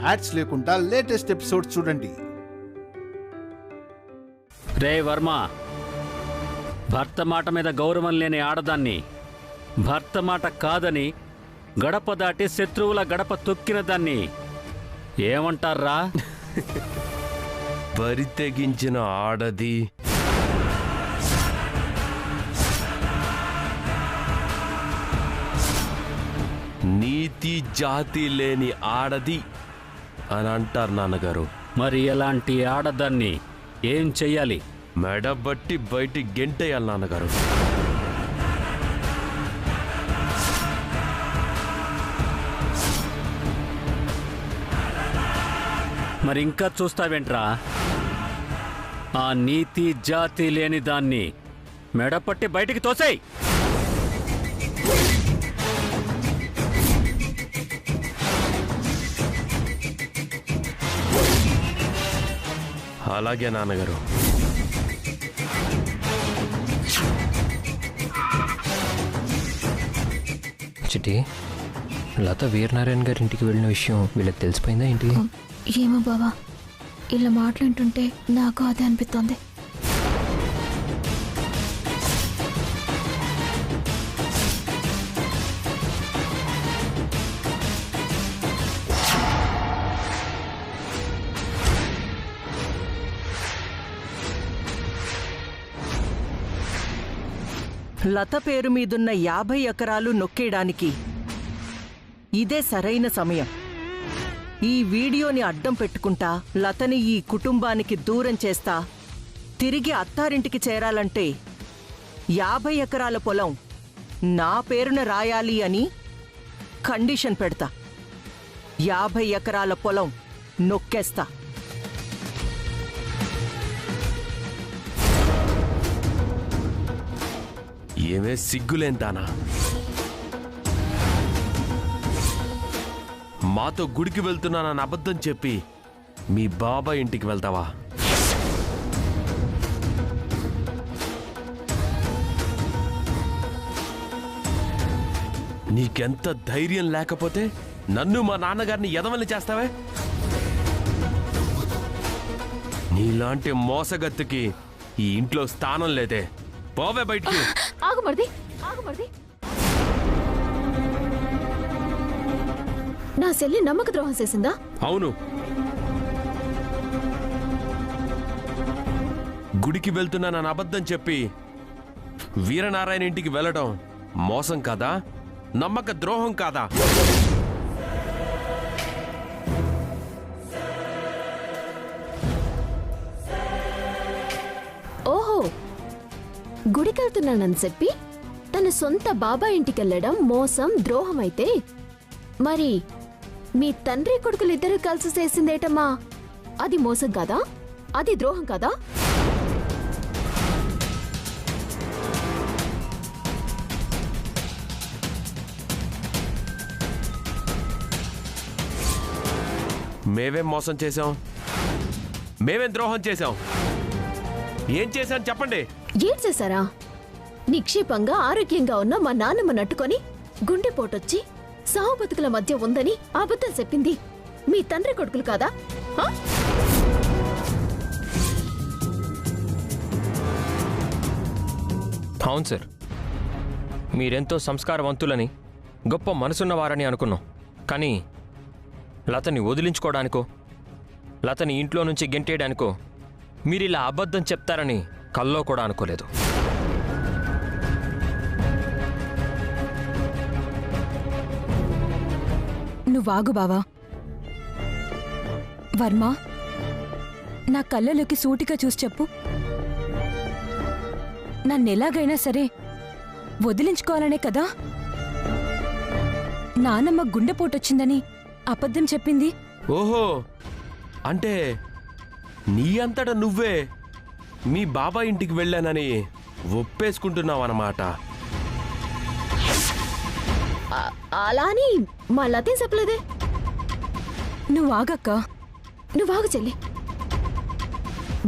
Ads లేకుండా latest episodes చూడండి. రే వర్మ, భర్త మాట మీద గౌరవం లేని ఆడదాన్ని భర్త మాట కాదని గడప దాటి శత్రువుల గడప తొక్కిన దాన్ని ఏమంటారా? బరి తెగించిన ఆడది, నీతి జాతి లేని ఆడది అని అంటారు నాన్నగారు. మరి ఎలాంటి ఆడదాన్ని ఏం చెయ్యాలి? మెడబట్టి బయటి గెంటేయాలి నాన్నగారు. మరి ఇంకా చూస్తావేంట్రా? ఆ నీతి జాతి లేని దాన్ని మెడపట్టి బయటికి తోసేయ్. అలాగే నాన్నగారు. చిటి, లత వీరనారాయణ గారి ఇంటికి వెళ్ళిన విషయం వీళ్ళకి తెలిసిపోయిందా ఏంటి? ఏమో బావా, ఇలా మాట్లాడుతుంటే నాకు అదే అనిపిస్తోంది. లత పేరు మీదున్న 50 ఎకరాలు నొక్కేయడానికి ఇదే సరైన సమయం. ఈ వీడియోని అడ్డం పెట్టుకుంటా లతని ఈ కుటుంబానికి దూరం చేస్తా తిరిగి అత్తారింటికి చేరాలంటే 50 ఎకరాల పొలం నా పేరున రాయాలి అని కండిషన్ పెడతా. 50 ఎకరాల పొలం నొక్కేస్తా. ఏమే సిగ్గులేంతానా? మాతో గుడికి వెళ్తున్నానని అబద్ధం చెప్పి మీ బాబాయ్ ఇంటికి వెళ్తావా? నీకెంత ధైర్యం లేకపోతే నన్ను మా నాన్నగారిని ఎదవల్ని చేస్తావే? నీలాంటి మోసగత్తుకి ఈ ఇంట్లో స్థానం లేదే. పోవే బయటికి. ఆగుమర్ది, నా చెల్లి నమ్మక ద్రోహం చేసిందా? అవును. గుడికి వెళ్తున్నానని అబద్ధం చెప్పి వీరనారాయణ ఇంటికి వెళ్ళడం మోసం కాదా? నమ్మక ద్రోహం కాదా? ఓహో, గుడికెళ్తున్నానని చెప్పి తన సొంత బాబాయ్ ఇంటికెళ్ళడం మోసం, ద్రోహం అయితే మరి మీ తండ్రి కొడుకులిద్దరూ కలిసి చేసిందేటమ్మా, అది మోసం కాదా? అది ద్రోహం కాదా? మేమేం మోసం చేశాం? మేమేం ద్రోహం చేశాం? ఏం చేశాను చెప్పండి. ఏం చేశారా? నిక్షేపంగా ఆరోగ్యంగా ఉన్న మా నాన్నమ్మ నట్టుకొని గుండెపోటొచ్చి సావు బతుకుల మధ్య ఉందని అబద్ధం చెప్పింది మీ తండ్రి కొడుకులు కాదా? అవును సార్, మీరెంతో సంస్కారవంతులని, గొప్ప మనసున్నవారని అనుకున్నాం. కానీ లతని వదిలించుకోవడానికో, లతని ఇంట్లో నుంచి గెంటేయడానికో మీరిలా అబద్ధం చెప్తారని కల్లో కూడా అనుకోలేదు. నువ్వాగు బావా. వర్మ, నా కళ్ళలోకి సూటిగా చూసి చెప్పు. నన్నెలాగైనా సరే వదిలించుకోవాలనే కదా నానమ్మ గుండెపోటొచ్చిందని అబద్ధం చెప్పింది. ఓహో, అంటే నీ అంతటా నువ్వే మీ బాబాయ్ ఇంటికి వెళ్ళానని ఒప్పేసుకుంటున్నావన్నమాట. అలా అని మా లతే చెప్పలేదే. నువ్వాగక్క. నువ్వాగు చెల్లి.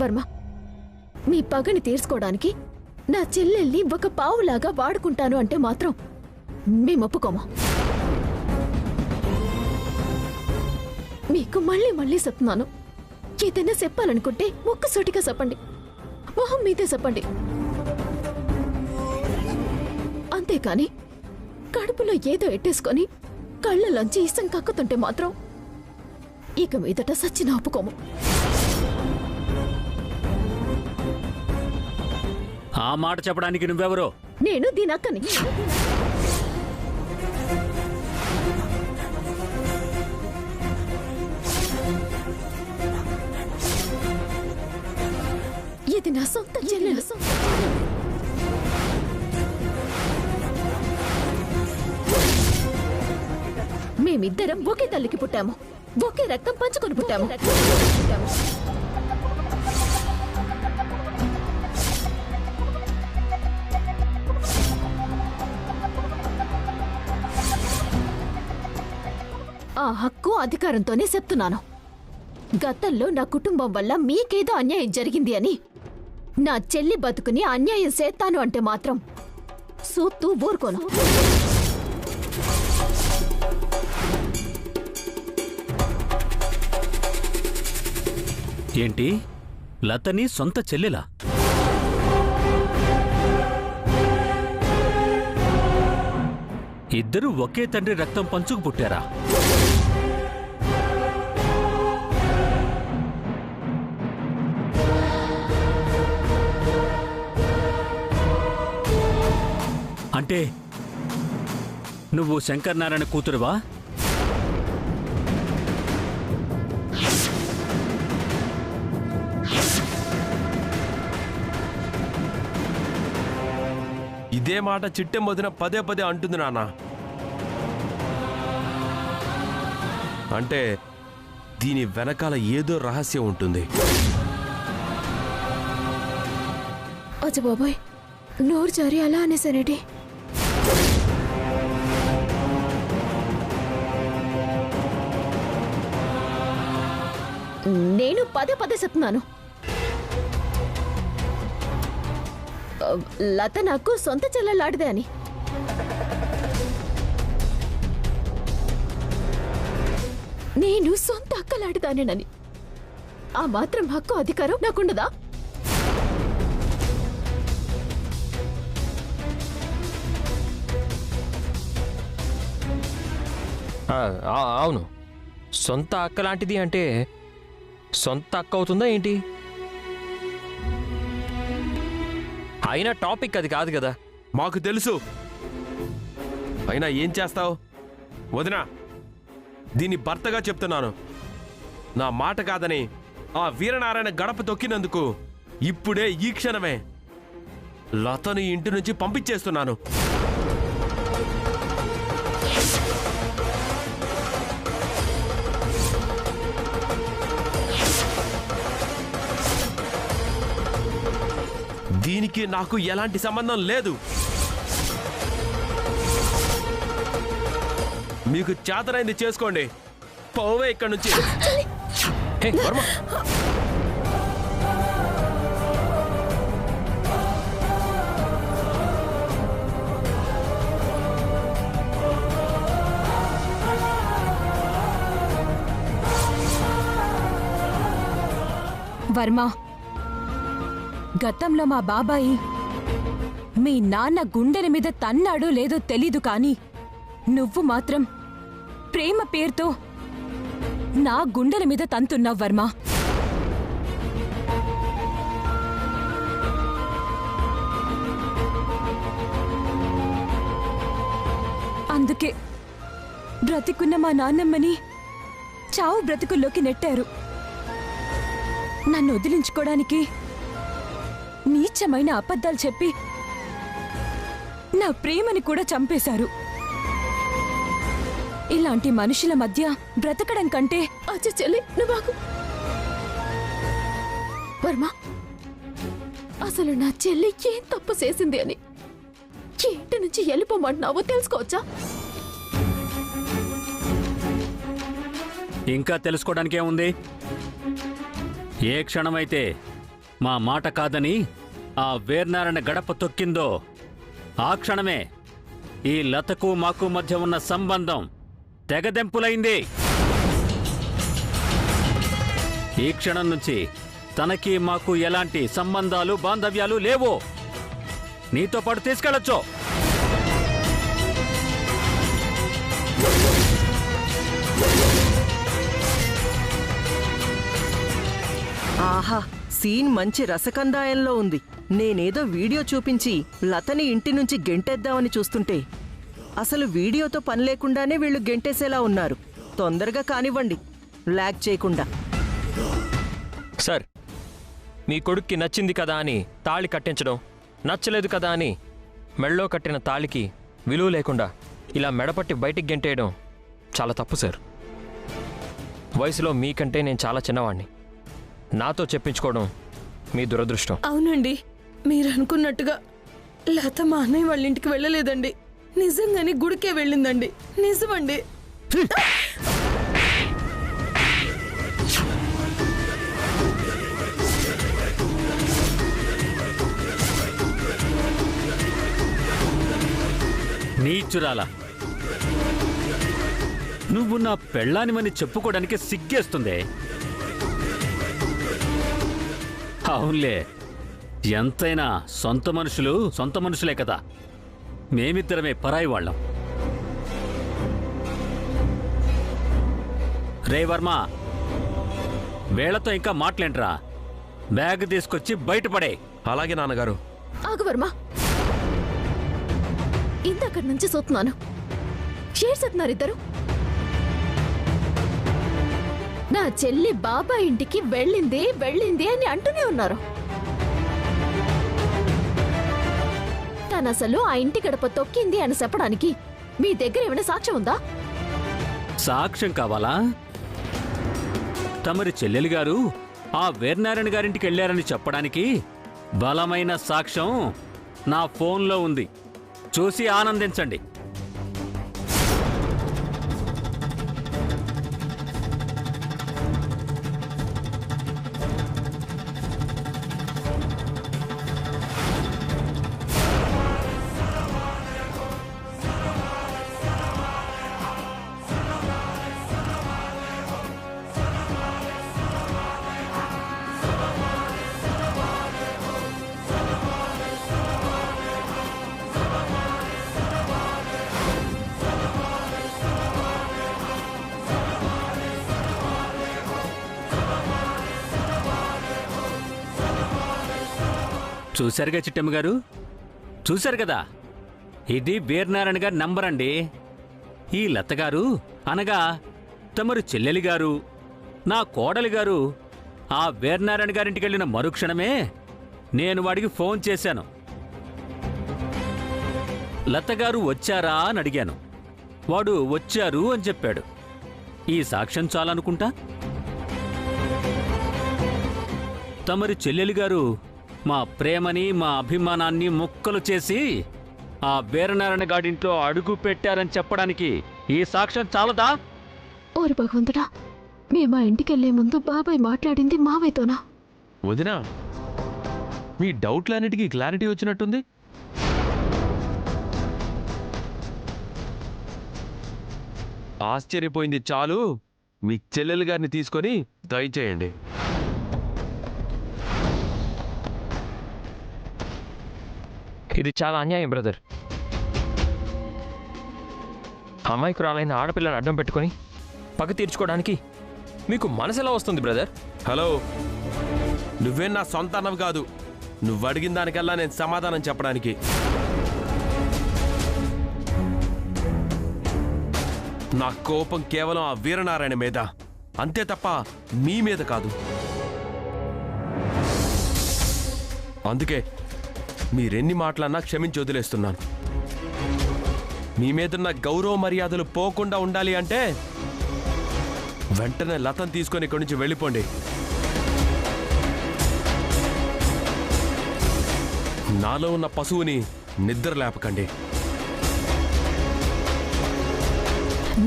వర్మ, మీ పగని తీర్చుకోవడానికి నా చెల్లెల్ని ఒక పావులాగా వాడుకుంటాను అంటే మాత్రం మేము ఒప్పుకోమా. మీకు మళ్ళీ మళ్ళీ చెప్తున్నాను, ఏదైనా చెప్పాలనుకుంటే ఒక్కసోటిగా చెప్పండి, మొహం మీదే చెప్పండి. అంతేకాని కడుపులో ఏదో ఎట్టేసుకొని కళ్ళలోంచి ఇసం కక్కుతుంటే మాత్రం ఇక మీదట సచ్చిన ఒప్పుకోము. ఆ మాట చెప్పడానికి నువ్వెవరో? నేను దీని అక్కని. ఇది నా సొంత చెల్లెలు. మేమిద్దరం ఒకే తల్లికి పుట్టాము, ఒకే రక్తం పంచుకొని పుట్టాము. ఆ హక్కు అధికారంతోనే చెప్తున్నాను. గతంలో నా కుటుంబం వల్ల మీకేదో అన్యాయం జరిగింది అని నా చెల్లి బతుకుని అన్యాయం చేస్తాను అంటే మాత్రం సూత్తూ ఊరుకోను. ఏంటి, లతని సొంత చెల్లెలా? ఇద్దరు ఒకే తండ్రి రక్తం పంచుకు పుట్టారా? అంటే నువ్వు శంకర్ నారాయణ కూతురువా? ఇదే మాట చిట్టెం వదిన పదే పదే అంటుంది నాన్న. అంటే దీని వెనకాల ఏదో రహస్యం ఉంటుంది. అచ్చ బాబాయ్, నోరు జారి అలా అనేసానేటి. నేను పదే పదే చెప్తున్నాను, లత నాకు సొంత చెల్లెలాడిదే అని. నేను సొంత అక్కలాడిదానేనని. ఆ మాత్రం హక్కు అధికారం నాకుండదా? అవును, సొంత అక్క లాంటిది అంటే సొంత అక్క అవుతుందా ఏంటి? అయినా టాపిక్ అది కాదు కదా. మాకు తెలుసు, అయినా ఏం చేస్తావు వదినా? దీన్ని భర్తగా చెప్తున్నాను. నా మాట కాదని ఆ వీరనారాయణ గడప తొక్కినందుకు ఇప్పుడే ఈ క్షణమే లతను ఇంటి నుంచి పంపించేస్తున్నాను. దీనికి నాకు ఎలాంటి సంబంధం లేదు. మీకు చేతనైంది చేసుకోండి, పోవే ఇక్కడి నుంచి. హే వర్మ, వర్మ, గతంలో మా బాబాయి మీ నాన్న గుండెల మీద తన్నాడో లేదో తెలీదు కానీ నువ్వు మాత్రం ప్రేమ పేరుతో నా గుండెల మీద తంతున్నావు వర్మ. అందుకే బ్రతికున్న మా నాన్నమ్మని చావు బ్రతుకుల్లోకి నెట్టారు. నన్ను వదిలించుకోవడానికి నీచమైన అబద్ధాలు చెప్పి నా ప్రేమని కూడా చంపేశారు. ఇలాంటి మనుషుల మధ్య బ్రతకడం కంటే అచ్చ చెల్లి నువ్వు వర్మ, అసలు నా చెల్లి ఏం తప్పు చేసింది అని ఇంటి నుంచి వెళ్ళిపోమంటున్నావో తెలుసుకోవచ్చా? ఇంకా తెలుసుకోవడానికేముంది? ఏ క్షణమైతే మా మాట కాదని ఆ వీరనారాయణ గడప తొక్కిందో ఆ క్షణమే ఈ లతకు మాకు మధ్య ఉన్న సంబంధం తెగదెంపులైంది. ఈ క్షణం నుంచి తనకి మాకు ఎలాంటి సంబంధాలు బాంధవ్యాలు లేవు. నీతో పాటు తీసుకెళ్ళొచ్చు. ఆహా, సీన్ మంచి రసకందాయంలో ఉంది. నేనేదో వీడియో చూపించి లతని ఇంటి నుంచి గెంటేద్దామని చూస్తుంటే అసలు వీడియోతో పని లేకుండానే వీళ్ళు గెంటేసేలా ఉన్నారు. తొందరగా కానివ్వండి, లాగ్ చేయకుండా. సార్, మీ కొడుక్కి నచ్చింది కదా అని తాళి కట్టించడం, నచ్చలేదు కదా అని మెళ్ళో కట్టిన తాళికి విలువ లేకుండా ఇలా మెడపట్టి బయటికి గెంటేయడం చాలా తప్పు సార్. వయసులో మీకంటే నేను చాలా చిన్నవాణ్ణి. నాతో చెప్పించుకోవడం మీ దురదృష్టం. అవునండి, మీరు అనుకున్నట్టుగా లత మా అన్నయ్య వాళ్ళ ఇంటికి వెళ్ళలేదండి. నిజంగానే గుడికే వెళ్ళిందండి. నిజమండి. నీచురాలా, నువ్వు నా పెళ్ళానివని చెప్పుకోవడానికి సిగ్గేస్తుంది. అవునులే, ఎంతైనా సొంత మనుషులే కదా. మేమిద్దరమే పరాయి వాళ్ళం. రే వర్మ, వేళతో ఇంకా మాట్లాంట్రా. బ్యాగ్ తీసుకొచ్చి బయటపడే. అలాగే నాన్నగారు. ఆగు వర్మ, ఇంతక్కడి నుంచి చూస్తున్నాను. చేస్తున్నారు ఇద్దరు. నా చెల్లి బాబా ఇంటికి వెళ్ళింది అని అంటూనే ఉన్నారు. తనసలు ఆ ఇంటి గడప తొక్కింది అని చెప్పడానికి మీ దగ్గర ఏమైనా సాక్ష్యం ఉందా? సాక్ష్యం కావాలా? తమరి చెల్లెలు గారు ఆ వీరనారాయణ గారింటికి వెళ్ళారని చెప్పడానికి బలమైన సాక్ష్యం నా ఫోన్లో ఉంది. చూసి ఆనందించండి. చూశారుగా చిట్టమ్మ గారు, చూశారు కదా, ఇది వీరనారాయణ గారి నంబర్ అండి. ఈ లత గారు అనగా తమరు చెల్లెలి గారు, నా కోడలి గారు ఆ వీరనారాయణ గారింటికి వెళ్ళిన మరుక్షణమే నేను వాడికి ఫోన్ చేశాను. లత గారు వచ్చారా అని అడిగాను. వాడు వచ్చారు అని చెప్పాడు. ఈ సాక్ష్యం చాలనుకుంటా. తమరి చెల్లెలి గారు మా ప్రేమని మా అభిమానాన్ని ముక్కలు చేసి ఆ వీరనారాయణ గాడింట్లో అడుగు పెట్టారని చెప్పడానికి ఈ సాక్ష్యం చాలదా? ఓరి భగవంతుడా, మేము ఆ ఇంటికి వెళ్లే ముందు బాబాయ్ మాట్లాడింది మావయ్యతోనా? వదినా, మీ డౌట్లన్నిటికీ క్లారిటీ వచ్చినట్టుంది. ఆశ్చర్యపోయింది చాలు. మీ చెల్లెలు గారిని తీసుకొని దయచేయండి. ఇది చాలా అన్యాయం బ్రదర్. అమాయకురాలైన ఆడపిల్లని అడ్డం పెట్టుకొని పగ తీర్చుకోవడానికి మీకు మనసు ఎలా వస్తుంది బ్రదర్? హలో, నువ్వేం నా సొంత అన్నవి కాదు. నువ్వు అడిగిన దానికల్లా నేను సమాధానం చెప్పడానికి. నా కోపం కేవలం ఆ వీరనారాయణ మీద, అంతే తప్ప మీ మీద కాదు. అందుకే మీరెన్ని మాటలన్నా క్షమించి వదిలేస్తున్నాను. మీ మీదున్న గౌరవ మర్యాదలు పోకుండా ఉండాలి అంటే వెంటనే లతను తీసుకొని ఇక్కడి నుంచి వెళ్ళిపోండి. నాలో ఉన్న పశువుని నిద్ర లేపకండి.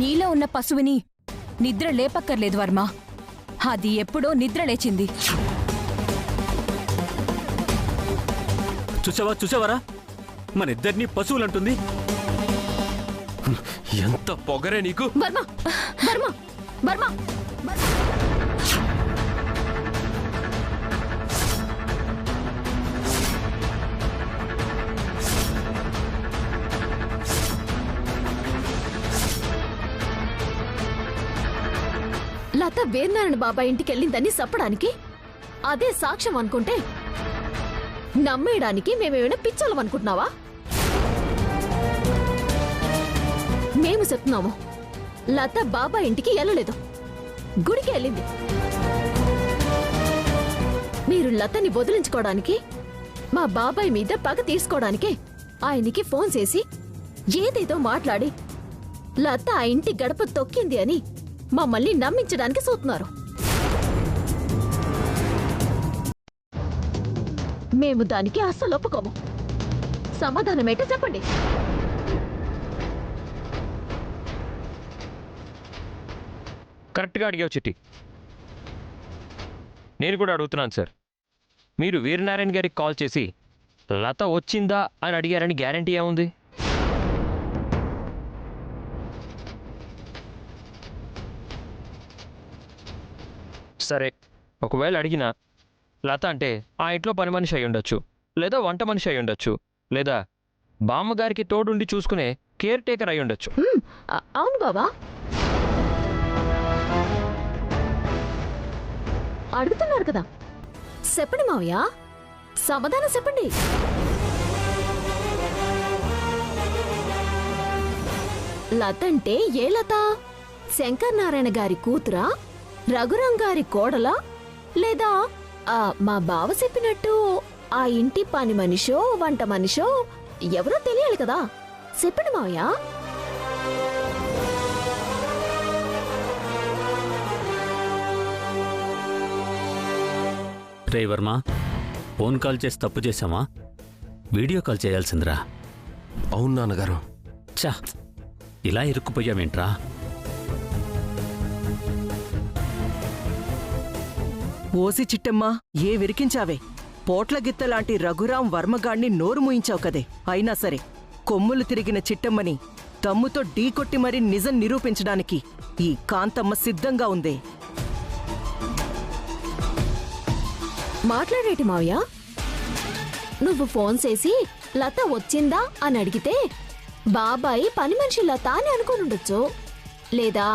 నీలో ఉన్న పశువుని నిద్ర లేపక్కర్లేదు వర్మ. అది ఎప్పుడో నిద్ర లేచింది. చూసావరా, మనిద్దరినీ పశువులంటుంది. ఎంత పొగరే నీకు! వర్మ వర్మ వర్మ లత వీరనారాయణ బాబాయ్ ఇంటికి వెళ్ళిందని చెప్పడానికి అదే సాక్ష్యం అనుకుంటే నమ్మేయడానికి మేమేమైనా పిచ్చోళ్ళం అనుకుంటున్నావా? మేము చెప్తున్నాము, లత బాబాయ్ ఇంటికి వెళ్ళలేదు, గుడికి వెళ్ళింది. మీరు లతని వదిలించుకోవడానికి, మా బాబాయ్ మీద పగ తీసుకోవడానికే ఆయనకి ఫోన్ చేసి ఏదేదో మాట్లాడి లత ఆ ఇంటి గడప తొక్కింది అని మమ్మల్ని నమ్మించడానికి చూస్తున్నారు. మేము దానికి అస్సలు ఒప్పుకోము. సమాధానమేంటో చెప్పండి. కరెక్ట్గా అడిగావు చిట్టి. నేను కూడా అడుగుతున్నాను సార్. మీరు వీరనారాయణ గారికి కాల్ చేసి లత వచ్చిందా అని అడిగారని గ్యారంటీ ఏముంది? సరే, ఒకవేళ అడిగినా లత అంటే ఆ ఇంట్లో పని మనిషి అయి ఉండొచ్చు, లేదా వంట మనిషి అయి ఉండొచ్చు, లేదా బామ్మగారికి తోడుండి చూసుకునే కేర్ టేకర్ అయి ఉండొచ్చు. అవును బాబా, అడుగుతున్నారు కదా, చెప్పండి మావయ్య, సమాధానం చెప్పండి. లత అంటే ఏ లత? శంకర్ నారాయణ గారి కూతురా, రఘురాం గారి కోడలా, లేదా మా బావ చెప్పినట్టు ఆ ఇంటి పని మనిషో వంట మనిషో ఎవరో తెలియాలి కదా, చెప్పండి మావయ్య. రే వర్మ, ఫోన్ కాల్ చేసి తప్పు చేశామా? వీడియో కాల్ చేయాల్సిందిరా. అవును నాన్నగారు. చా, ఇలా ఇరుక్కుపోయామేంట్రా? ఓసి చిట్టమ్మా, ఏ విరికించావే? పోట్ల గిత్తలాంటి రఘురాం వర్మగాణ్ణి నోరు మూయించావు కదే. అయినా సరే కొమ్ములు తిరిగిన చిట్టమ్మని దమ్ముతో ఢీకొట్టి మరీ నిజం నిరూపించడానికి ఈ కాంతమ్మ సిద్ధంగా ఉందే. మాట్లాడేటి మావయ్య, నువ్వు ఫోన్ చేసి లత వచ్చిందా అని అడిగితే బాబాయ్ పని మనిషి లత అని అనుకోనుండొచ్చు, లేదా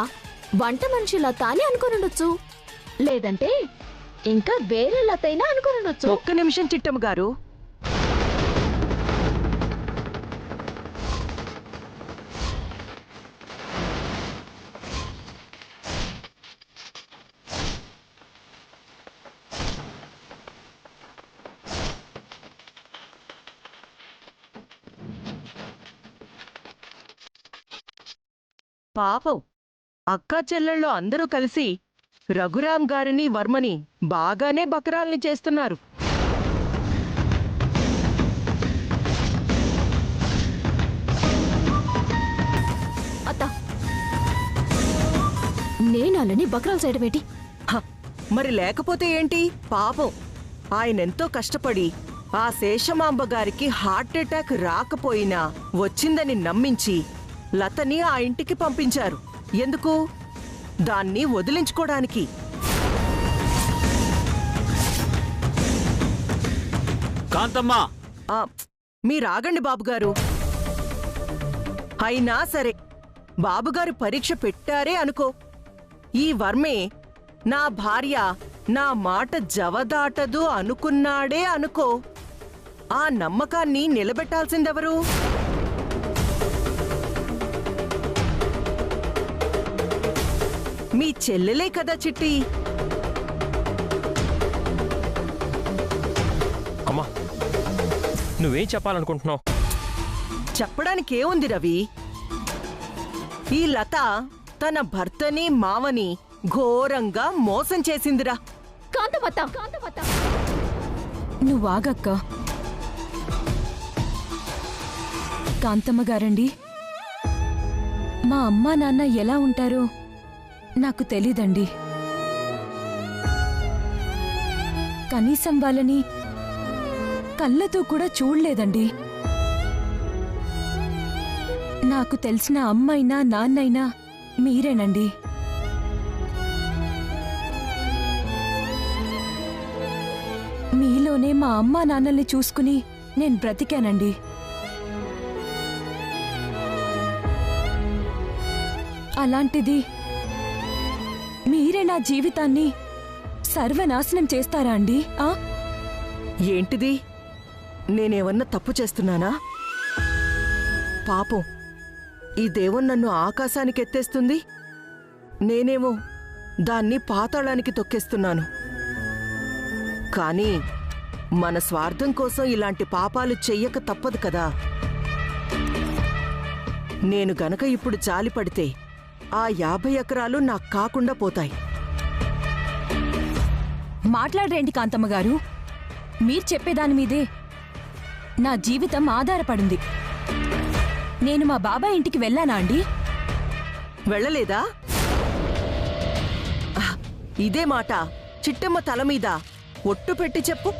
వంట మనిషి లత అని అనుకోనుండొచ్చు, లేదంటే ఇంకా వేరే లత అయినా అనుకోనుండొచ్చు. ఒక్క నిమిషం చిట్టమ్మ గారు. పాపం, అక్కా చెల్లెళ్ళు అందరూ కలిసి రఘురాం గారిని వర్మని బాగానే బకరాల్ని చేస్తున్నారు. అత్త, నేనాలని బక్రాలు చేయడమేటి? హ, మరి లేకపోతే ఏంటి? పాపం, ఆయనెంతో కష్టపడి ఆ శేషమాంబ గారికి హార్ట్ అటాక్ రాకపోయినా వచ్చిందని నమ్మించి లతని ఆ ఇంటికి పంపించారు. ఎందుకు? దాన్ని వదిలించుకోవడానికి. కాంతమ్మా, మీరాగండి బాబుగారు. అయినా సరే బాబుగారు పరీక్ష పెట్టారే అనుకో, ఈ వర్మే నా భార్య నా మాట జవదాటదు అనుకున్నాడే అనుకో, ఆ నమ్మకాన్ని నిలబెట్టాల్సిందెవరు? మీ చెల్లెలే కదా చిట్టి. అమ్మా, నువ్వేం చెప్పాలనుకుంటున్నావు? చెప్పడానికేముంది రవి? ఈ లత తన భర్తని మావని ఘోరంగా మోసం చేసిందిరా. కాంతమత్త, నువ్వాగక్క. కాంతమ్మ గారండి, మా అమ్మా నాన్న ఎలా ఉంటారో నాకు తెలీదండి. కనీసం వాళ్ళని కళ్ళతో కూడా చూడలేదండి. నాకు తెలిసిన అమ్మైనా నాన్నైనా మీరేనండి. మీలోనే మా అమ్మా నాన్నల్ని చూసుకుని నేను బ్రతికానండి. అలాంటిది మీరే నా జీవితాన్ని సర్వనాశనం చేస్తారా అండి? ఏంటిది? నేనేమన్నా తప్పు చేస్తున్నానా? పాపం, ఈ దేవుడు నన్ను ఆకాశానికి ఎత్తేస్తుంది, నేనేమో దాన్ని పాతాళానికి తొక్కేస్తున్నాను. కానీ మన స్వార్థం కోసం ఇలాంటి పాపాలు చెయ్యక తప్పదు కదా. నేను గనక ఇప్పుడు జాలిపడితే ఆ 50 ఎకరాలు నాకు కాకుండా పోతాయి. మాట్లాడరేంటి కాంతమ్మ గారు? మీరు చెప్పేదాని మీదే నా జీవితం ఆధారపడింది. నేను మా బాబాయ్ ఇంటికి వెళ్ళానా అండి? వెళ్ళలేదా? ఇదే మాట చిట్టమ్మ తల మీద ఒట్టు పెట్టి చెప్పు.